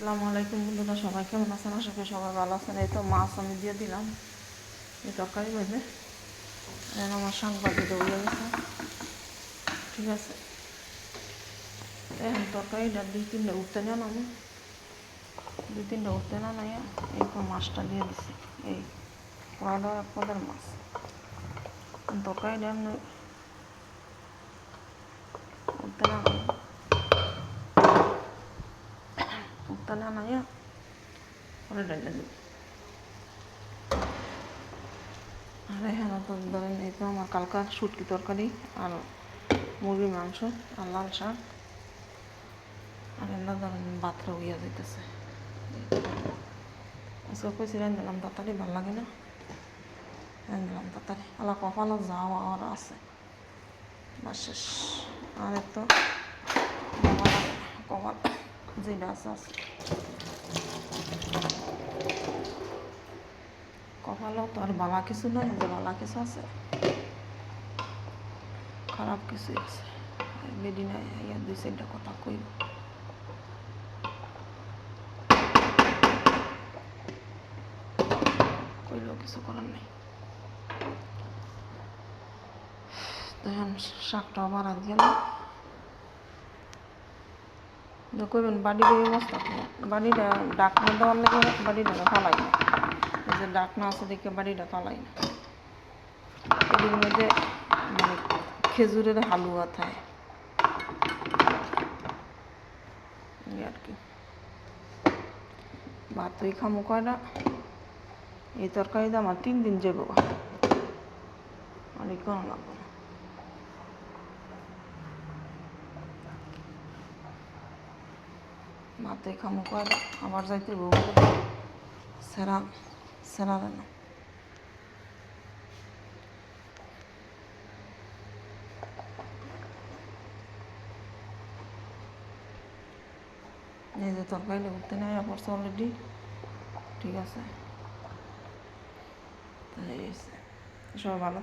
আসসালামু আলাইকুম বন্ধুরা, সবাই কেমন আছেন? আশা করি সবাই ভালো আছেন। এই তো মাছ আমি দিয়ে দিলাম এই তরকারি ভেবে, আমার শাক ভাজিটা হয়ে গেছে। ঠিক আছে, এখন তরকারিটা দুই তিনটা উঠতে নেন, আমি দুই তিনটা উঠতে না নাই এরপর মাছটা দিয়ে দিছি। এই কড়াইটা এক পদের মাছ, তরকারিটা এমনি উঠতে না নাইয়া পরে ডাইলে দিব। আর এখানে তো ধরেন এই তো আমার কালকার শুটকি তরকারি আর মুরগির মাংস আর লাল শাক, আর এমনা ধরেন ভাতটা হইয়া যাইতেছে। আজকে কইছি রান দিলাম তাড়াতাড়ি, ভাল লাগে না, রান দিলাম তাড়াতাড়ি। আলা কপালও যাওয়া আর আছে বাস শেষ। আর তো কপাল যেটা আছে আছে, কপালও তো আর বালা কিছু নয় যে বালা কিছু আছে, খারাপ কিছুই আছে। বেদিন ইয়া দুই চারটা কথা কইব, কইলেও কিছু করার নেই। তখন শাকটাও বাড়া গেল, কইবেন বাড়ির এই অবস্থা, বাড়িটা ডাকনা দেওয়ার লাগে বাড়িটা ফালাই না, এই যে ডাকনা আছে দেখে বাড়িটা ফালাই না। এদিকে মধ্যে মানে খেজুরের হালুয়া থাকে আর কি। ভাতই খামো কয়টা, এই তরকারিটা আমার 3 দিন যাবো, আর কোনো লাগবো না। ভাতই খামো কয়টা, আবার যাইতে বউ সেরা সেরা না। এই যে তরকারিটা উঠতে নেয় পড়ছে অলরেডি। ঠিক আছে, সবাই ভালো।